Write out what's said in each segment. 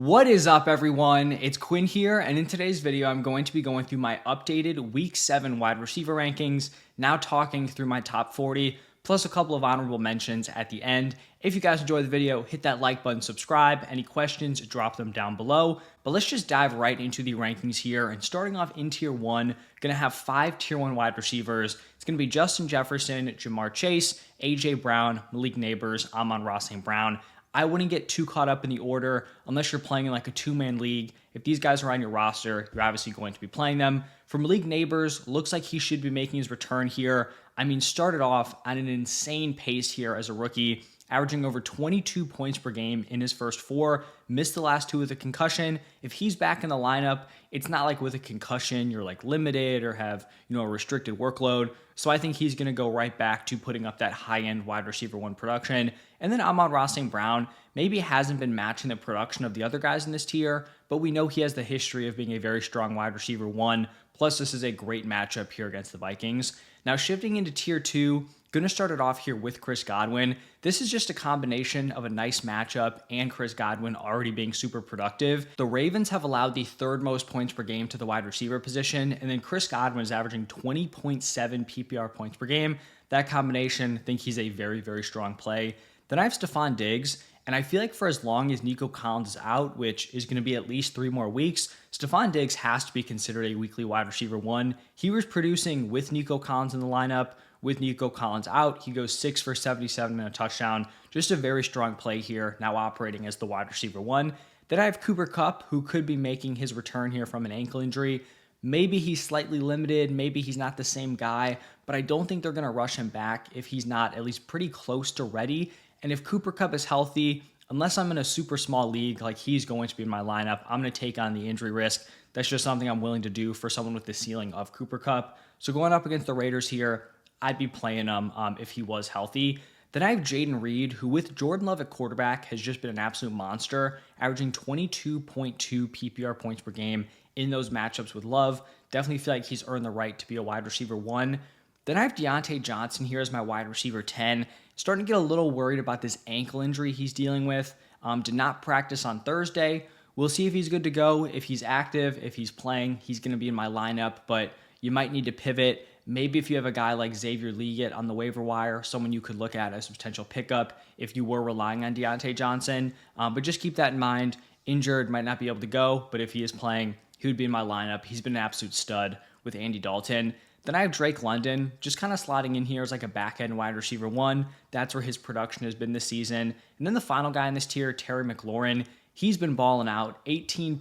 What is up, everyone? It's Quinn here, and in today's video, I'm going to be going through my updated Week 7 wide receiver rankings, now talking through my top 40, plus a couple of honorable mentions at the end. If you guys enjoyed the video, hit that like button, subscribe. Any questions, drop them down below. But let's just dive right into the rankings here, and starting off in Tier 1, going to have 5 Tier 1 wide receivers. It's going to be Justin Jefferson, Jamar Chase, A.J. Brown, Malik Nabers, Amon-Ra St. Brown. I wouldn't get too caught up in the order unless you're playing in like a two-man league. If these guys are on your roster, you're obviously going to be playing them. For Malik Nabers, looks like he should be making his return here. I mean, started off on an insane pace here as a rookie, averaging over 22 points per game in his first 4, missed the last 2 with a concussion. If he's back in the lineup, it's not like with a concussion, you're like limited or have, a restricted workload. So I think he's going to go right back to putting up that high-end wide receiver 1 production. And then Amon-Ra St. Brown maybe hasn't been matching the production of the other guys in this tier, but we know he has the history of being a very strong wide receiver 1. Plus, this is a great matchup here against the Vikings. Now, shifting into Tier 2, going to start it off here with Chris Godwin. This is just a combination of a nice matchup and Chris Godwin already being super productive. The Ravens have allowed the 3rd most points per game to the wide receiver position, and then Chris Godwin is averaging 20.7 PPR points per game. That combination, I think he's a very, very strong play. Then I have Stephon Diggs, and I feel like for as long as Nico Collins is out, which is going to be at least 3 more weeks, Stephon Diggs has to be considered a weekly wide receiver 1. He was producing with Nico Collins in the lineup. With Nico Collins out, he goes 6 for 77 and a touchdown. Just a very strong play here, now operating as the wide receiver 1. Then I have Cooper Kupp, who could be making his return here from an ankle injury. Maybe he's slightly limited, maybe he's not the same guy, but I don't think they're going to rush him back if he's not at least pretty close to ready. And if Cooper Kupp is healthy, unless I'm in a super small league like he's going to be in my lineup, I'm going to take on the injury risk. That's just something I'm willing to do for someone with the ceiling of Cooper Kupp. So going up against the Raiders here, I'd be playing him if he was healthy. Then I have Jaden Reed, who with Jordan Love at quarterback has just been an absolute monster, averaging 22.2 PPR points per game in those matchups with Love. Definitely feel like he's earned the right to be a wide receiver 1. Then I have Deontay Johnson here as my wide receiver 10. Starting to get a little worried about this ankle injury he's dealing with. Did not practice on Thursday. We'll see if he's good to go. If he's active, if he's playing, he's going to be in my lineup, but you might need to pivot. Maybe if you have a guy like Xavier Legette on the waiver wire, someone you could look at as a potential pickup if you were relying on Deontay Johnson. But just keep that in mind. Injured, might not be able to go, but if he is playing, he would be in my lineup. He's been an absolute stud with Andy Dalton. Then I have Drake London, just kind of slotting in here as like a back-end wide receiver 1. That's where his production has been this season. And then the final guy in this tier, Terry McLaurin. He's been balling out, 18.7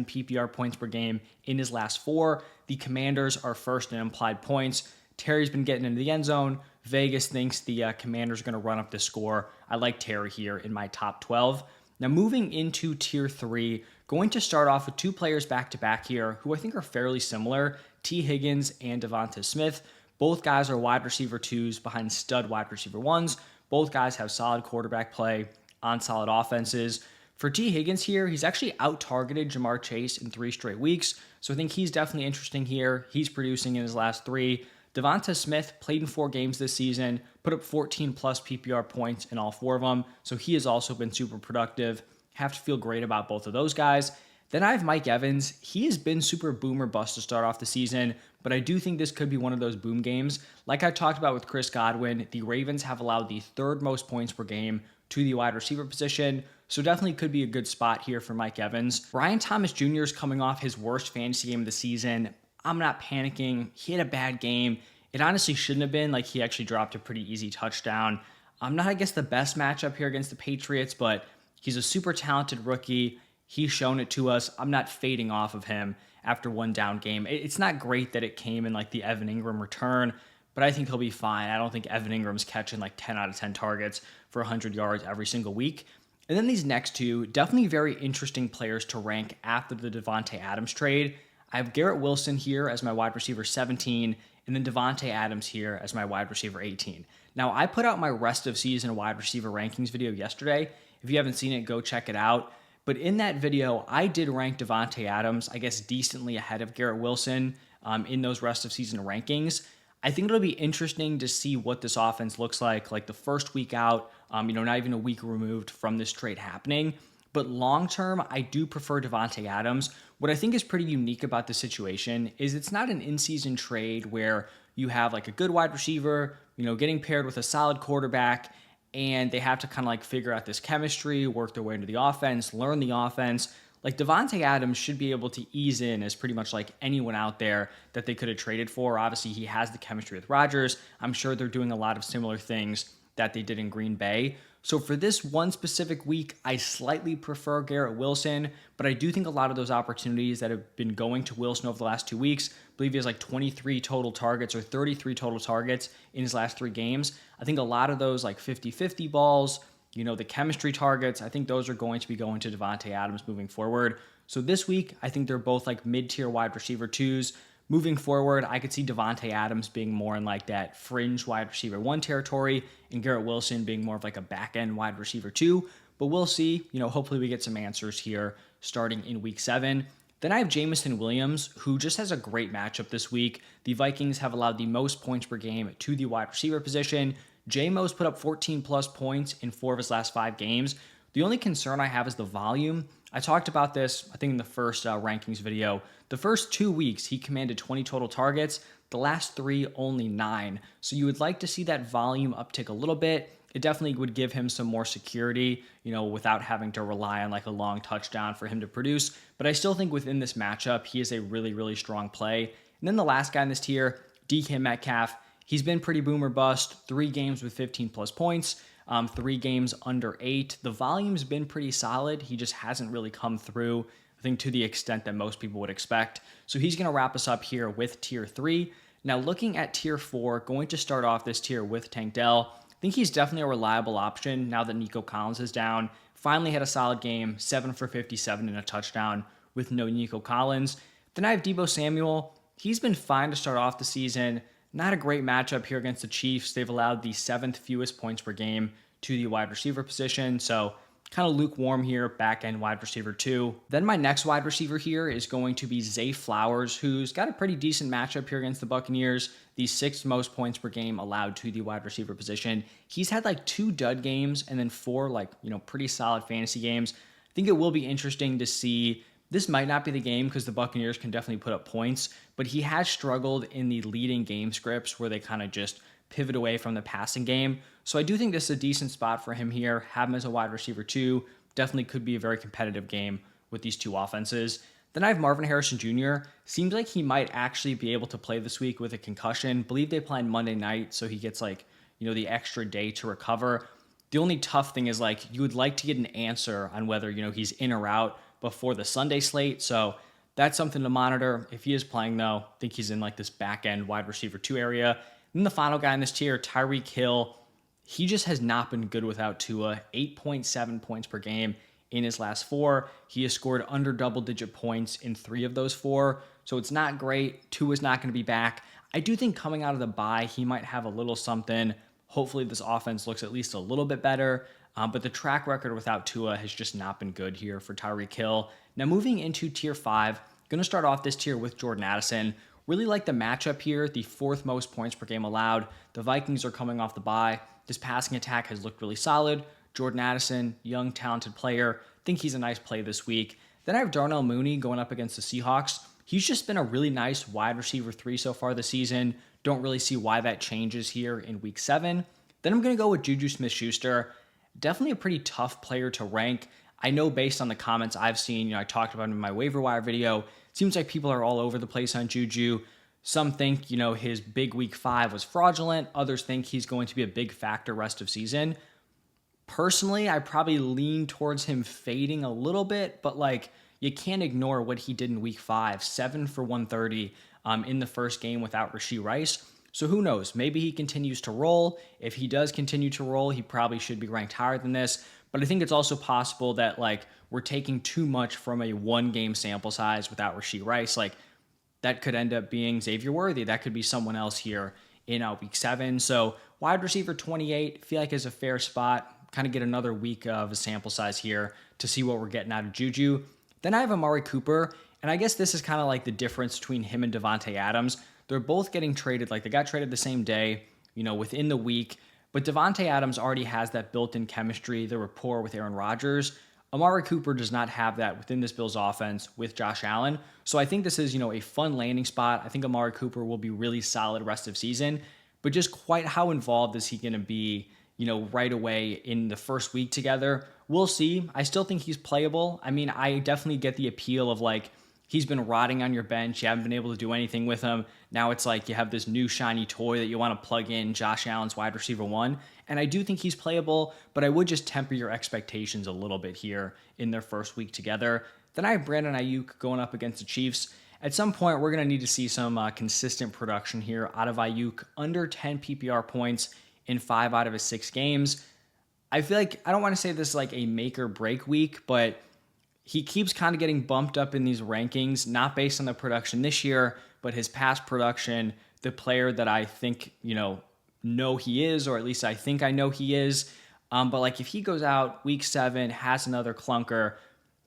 PPR points per game in his last 4. The Commanders are first in implied points. Terry's been getting into the end zone. Vegas thinks the Commanders are going to run up the score. I like Terry here in my top 12. Now moving into Tier 3, going to start off with 2 players back-to-back here who I think are fairly similar, T. Higgins and Devonta Smith. Both guys are wide receiver 2s behind stud wide receiver 1s. Both guys have solid quarterback play on solid offenses. For T. Higgins here, he's actually out-targeted Jamar Chase in 3 straight weeks, so I think he's definitely interesting here. He's producing in his last 3. Devonta Smith played in 4 games this season, put up 14-plus PPR points in all 4 of them, so he has also been super productive. Have to feel great about both of those guys. Then I have Mike Evans. He has been super boom or bust to start off the season, but I do think this could be one of those boom games. Like I talked about with Chris Godwin, the Ravens have allowed the 3rd most points per game to the wide receiver position, so definitely could be a good spot here for Mike Evans. Brian Thomas Jr. is coming off his worst fantasy game of the season. I'm not panicking. He had a bad game. It honestly shouldn't have been. Like, he actually dropped a pretty easy touchdown. I'm not, I guess, the best matchup here against the Patriots, but he's a super talented rookie. He's shown it to us. I'm not fading off of him after 1 down game. It's not great that it came in like the Evan Ingram return, but I think he'll be fine. I don't think Evan Ingram's catching like 10 out of 10 targets for 100 yards every single week. And then these next 2, definitely very interesting players to rank after the Devontae Adams trade. I have Garrett Wilson here as my wide receiver 17, and then Devontae Adams here as my wide receiver 18. Now, I put out my rest of season wide receiver rankings video yesterday. If you haven't seen it, go check it out. But in that video, I did rank Devontae Adams, I guess, decently ahead of Garrett Wilson in those rest of season rankings. I think it'll be interesting to see what this offense looks like the first week out, not even a week removed from this trade happening. But long term, I do prefer Devontae Adams. What I think is pretty unique about the situation is it's not an in-season trade where you have like a good wide receiver, getting paired with a solid quarterback, and they have to kind of like figure out this chemistry, work their way into the offense, learn the offense. Like Devontae Adams should be able to ease in as pretty much like anyone out there that they could have traded for. Obviously, he has the chemistry with Rodgers. I'm sure they're doing a lot of similar things that they did in Green Bay. So for this one specific week, I slightly prefer Garrett Wilson, but I do think a lot of those opportunities that have been going to Wilson over the last 2 weeks, I believe he has like 23 total targets or 33 total targets in his last 3 games. I think a lot of those like 50-50 balls, the chemistry targets, I think those are going to be going to Devontae Adams moving forward. So this week, I think they're both like mid-tier wide receiver 2s. Moving forward, I could see Devontae Adams being more in like that fringe wide receiver 1 territory and Garrett Wilson being more of like a back-end wide receiver 2. But we'll see. Hopefully we get some answers here starting in week 7. Then I have Jameson Williams, who just has a great matchup this week. The Vikings have allowed the most points per game to the wide receiver position. J-Mo's put up 14 plus points in 4 of his last 5 games. The only concern I have is the volume. I talked about this, I think, in the first rankings video. The first 2 weeks, he commanded 20 total targets. The last 3, only 9. So you would like to see that volume uptick a little bit. It definitely would give him some more security, without having to rely on like a long touchdown for him to produce. But I still think within this matchup, he is a really, really strong play. And then the last guy in this tier, DK Metcalf. He's been pretty boom or bust. 3 games with 15 plus points. 3 games under 8. The volume's been pretty solid. He just hasn't really come through, I think, to the extent that most people would expect. So he's going to wrap us up here with tier 3. Now looking at tier 4, going to start off this tier with Tank Dell. I think he's definitely a reliable option now that Nico Collins is down. Finally had a solid game, 7 for 57 and a touchdown with no Nico Collins. Then I have Deebo Samuel. He's been fine to start off the season. Not a great matchup here against the Chiefs. They've allowed the 7th fewest points per game to the wide receiver position. So kind of lukewarm here, back end wide receiver 2. Then my next wide receiver here is going to be Zay Flowers, who's got a pretty decent matchup here against the Buccaneers. The 6th most points per game allowed to the wide receiver position. He's had like 2 dud games and then 4 pretty solid fantasy games. I think it will be interesting to see. This might not be the game because the Buccaneers can definitely put up points, but he has struggled in the leading game scripts where they kind of just pivot away from the passing game. So I do think this is a decent spot for him here. Have him as a wide receiver 2. Definitely could be a very competitive game with these 2 offenses. Then I have Marvin Harrison Jr. Seems like he might actually be able to play this week with a concussion. Believe they play on Monday night, so he gets the extra day to recover. The only tough thing is you would like to get an answer on whether, he's in or out before the Sunday slate. So that's something to monitor. If he is playing, though, I think he's in this back end wide receiver 2 area. And then the final guy in this tier, Tyreek Hill. He just has not been good without Tua. 8.7 points per game in his last 4. He has scored under double-digit points in 3 of those 4. So it's not great. Tua's not going to be back. I do think coming out of the bye, he might have a little something. Hopefully this offense looks at least a little bit better. But the track record without Tua has just not been good here for Tyreek Hill. Now moving into tier 5, going to start off this tier with Jordan Addison. Really like the matchup here, the 4th most points per game allowed. The Vikings are coming off the bye. This passing attack has looked really solid. Jordan Addison, young, talented player. Think he's a nice play this week. Then I have Darnell Mooney going up against the Seahawks. He's just been a really nice wide receiver 3 so far this season. Don't really see why that changes here in week 7. Then I'm going to go with Juju Smith-Schuster. Definitely a pretty tough player to rank. I know based on the comments I've seen, I talked about him in my waiver wire video. It seems like people are all over the place on Juju. Some think, his big week 5 was fraudulent. Others think he's going to be a big factor rest of season. Personally, I probably lean towards him fading a little bit, but you can't ignore what he did in week 5, 7 for 130 in the first game without Rashee Rice. So who knows? Maybe he continues to roll. If he does continue to roll, he probably should be ranked higher than this. But I think it's also possible that we're taking too much from a 1-game sample size without Rashee Rice. That could end up being Xavier Worthy. That could be someone else here in week 7. So wide receiver 28, feel like is a fair spot. Kind of get another week of a sample size here to see what we're getting out of Juju. Then I have Amari Cooper, and I guess this is kind of the difference between him and Devontae Adams. They're both getting traded, they got traded the same day, within the week. But Devontae Adams already has that built-in chemistry, the rapport with Aaron Rodgers. Amari Cooper does not have that within this Bills offense with Josh Allen. So I think this is, a fun landing spot. I think Amari Cooper will be really solid rest of season, but just quite how involved is he going to be, right away in the first week together? We'll see. I still think he's playable. I mean, I definitely get the appeal of like, he's been rotting on your bench. You haven't been able to do anything with him. Now it's like you have this new shiny toy that you want to plug in Josh Allen's wide receiver one. And I do think he's playable, but I would just temper your expectations a little bit here in their first week together. Then I have Brandon Ayuk going up against the Chiefs. At some point, we're going to need to see some consistent production here out of Ayuk, under 10 PPR points in 5 out of his 6 games. I feel like, I don't want to say this is like a make or break week, but he keeps kind of getting bumped up in these rankings, not based on the production this year, but his past production, the player that I think, know he is, or at least I think I know he is. But like if he goes out week 7, has another clunker,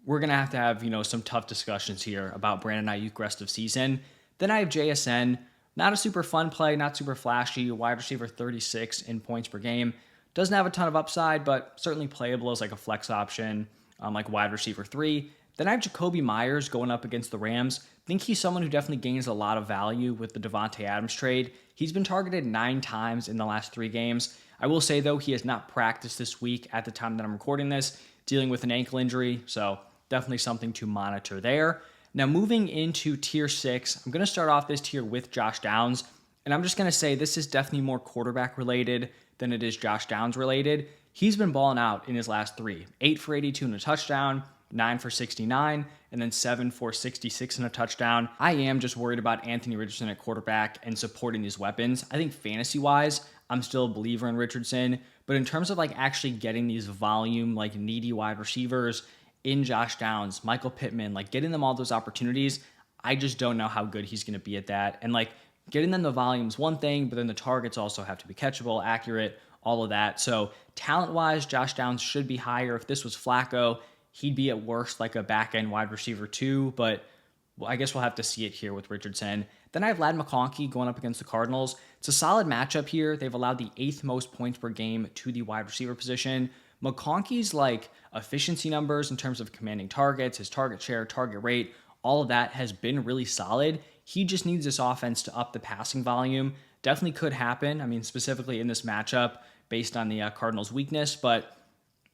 we're going to have, some tough discussions here about Brandon Ayuk rest of season. Then I have JSN, not a super fun play, not super flashy, wide receiver 36 in points per game. Doesn't have a ton of upside, but certainly playable as like a flex option, like wide receiver 3. Then I have Jacoby Myers going up against the Rams. Think he's someone who definitely gains a lot of value with the Devontae Adams trade. He's been targeted 9 times in the last 3 games. I will say, though, he has not practiced this week at the time that I'm recording this, dealing with an ankle injury, so definitely something to monitor there. Now, moving into tier 6, I'm going to start off this tier with Josh Downs, and I'm just going to say this is definitely more quarterback related than it is Josh Downs related. He's been balling out in his last 3. 8 for 82 and a touchdown, 9 for 69, and then 7 for 66 and a touchdown. I am just worried about Anthony Richardson at quarterback and supporting these weapons. I think fantasy-wise, I'm still a believer in Richardson, but in terms of like actually getting these volume, like needy wide receivers in Josh Downs, Michael Pittman, like getting them all those opportunities, I just don't know how good he's going to be at that. And like getting them the volume is one thing, but then the targets also have to be catchable, accurate, all of that. So talent-wise, Josh Downs should be higher. If this was Flacco, he'd be at worst like a back-end wide receiver 2, but I guess we'll have to see it here with Richardson. Then I have Ladd McConkey going up against the Cardinals. It's a solid matchup here. They've allowed the 8th most points per game to the wide receiver position. McConkey's like efficiency numbers in terms of commanding targets, his target share, target rate, all of that has been really solid. He just needs this offense to up the passing volume. Definitely could happen. I mean, specifically in this matchup based on the Cardinals' weakness, but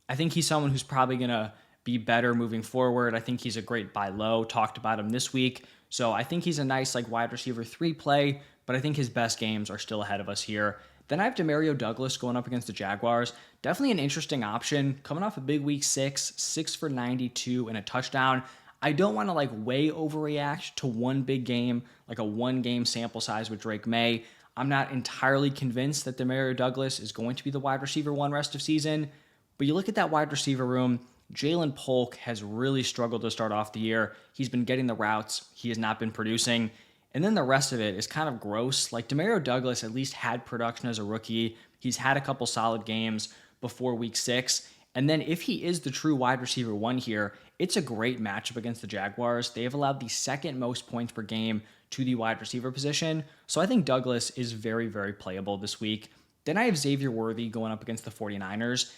I think he's someone who's probably going to be better moving forward. I think he's a great buy low. Talked about him this week. So I think he's a nice like wide receiver 3 play, but I think his best games are still ahead of us here. Then I have Demario Douglas going up against the Jaguars. Definitely an interesting option. Coming off a big week 6, 6 for 92 and a touchdown. I don't want to like way overreact to one big game, like a 1-game sample size with Drake May. I'm not entirely convinced that Demario Douglas is going to be the wide receiver 1 rest of season, but you look at that wide receiver room, Jalen Polk has really struggled to start off the year. He's been getting the routes. He has not been producing. And then the rest of it is kind of gross. Like Demario Douglas at least had production as a rookie. He's had a couple solid games before week 6. And then if he is the true wide receiver 1 here, it's a great matchup against the Jaguars. They have allowed the 2nd most points per game to the wide receiver position. So I think Douglas is very, very playable this week. Then I have Xavier Worthy going up against the 49ers.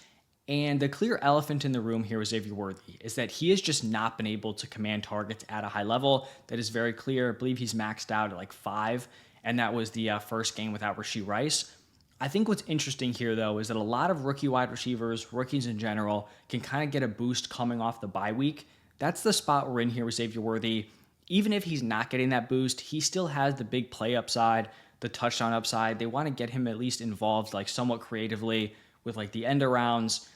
And the clear elephant in the room here with Xavier Worthy is that he has just not been able to command targets at a high level. That is very clear. I believe he's maxed out at like 5, and that was the first game without Rashee Rice. I think what's interesting here, though, is that a lot of rookie wide receivers, rookies in general, can kind of get a boost coming off the bye week. That's the spot we're in here with Xavier Worthy. Even if he's not getting that boost, he still has the big play upside, the touchdown upside. They want to get him at least involved like somewhat creatively with like the end arounds.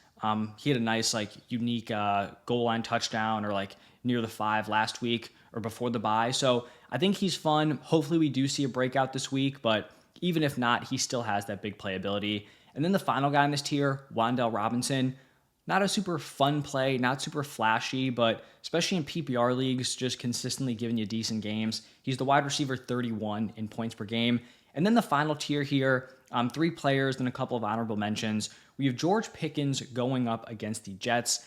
He had a nice, like, unique goal line touchdown or like near the 5 last week or before the bye. So I think he's fun. Hopefully we do see a breakout this week, but even if not, he still has that big playability. And then the final guy in this tier, Wan'Dale Robinson. Not a super fun play, not super flashy, but especially in PPR leagues, just consistently giving you decent games. He's the wide receiver 31 in points per game. And then the final tier here, 3 players and a couple of honorable mentions. We have George Pickens going up against the Jets.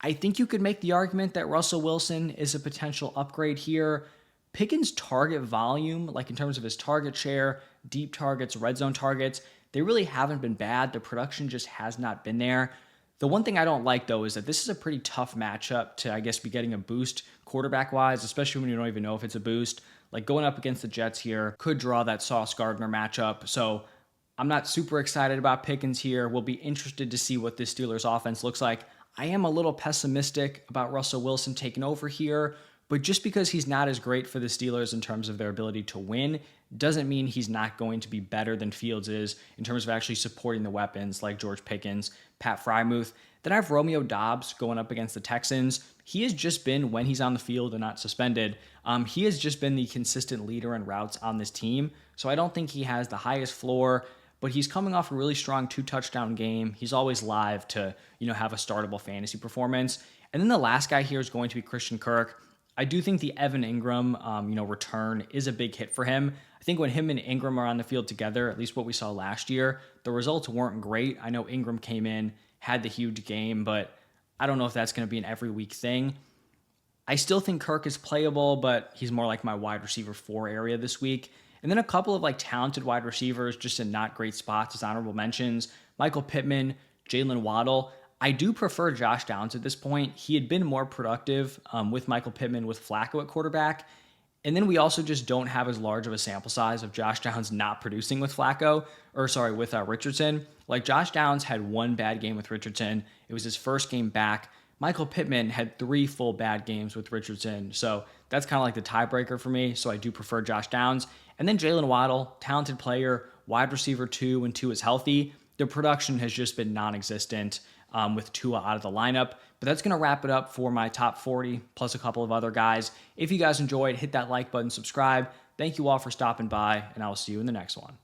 I think you could make the argument that Russell Wilson is a potential upgrade here. Pickens' target volume, like in terms of his target share, deep targets, red zone targets, they really haven't been bad. The production just has not been there. The one thing I don't like, though, is that this is a pretty tough matchup to, I guess, be getting a boost quarterback wise, especially when you don't even know if it's a boost. Like going up against the Jets here could draw that Sauce Gardner matchup. So I'm not super excited about Pickens here. We'll be interested to see what this Steelers offense looks like. I am a little pessimistic about Russell Wilson taking over here, but just because he's not as great for the Steelers in terms of their ability to win doesn't mean he's not going to be better than Fields is in terms of actually supporting the weapons like George Pickens, Pat Frymuth. Then I have Romeo Doubs going up against the Texans. He has just been, when he's on the field and not suspended, he has just been the consistent leader in routes on this team. So I don't think he has the highest floor, but he's coming off a really strong 2-touchdown game. He's always live to, have a startable fantasy performance. And then the last guy here is going to be Christian Kirk. I do think the Evan Ingram, return is a big hit for him. I think when him and Ingram are on the field together, at least what we saw last year, the results weren't great. I know Ingram came in, had the huge game, but I don't know if that's going to be an every week thing. I still think Kirk is playable, but he's more like my wide receiver 4 area this week. And then a couple of talented wide receivers just in not great spots as honorable mentions. Michael Pittman, Jalen Waddle. I do prefer Josh Downs at this point. He had been more productive with Michael Pittman with Flacco at quarterback. And then we also just don't have as large of a sample size of Josh Downs not producing with with Richardson. Like Josh Downs had one bad game with Richardson. It was his first game back. Michael Pittman had 3 full bad games with Richardson. So that's kind of like the tiebreaker for me. So I do prefer Josh Downs. And then Jalen Waddle, talented player, wide receiver 2 when 2 is healthy. The production has just been non-existent with Tua out of the lineup. But that's going to wrap it up for my top 40 plus a couple of other guys. If you guys enjoyed, hit that like button, subscribe. Thank you all for stopping by, and I will see you in the next one.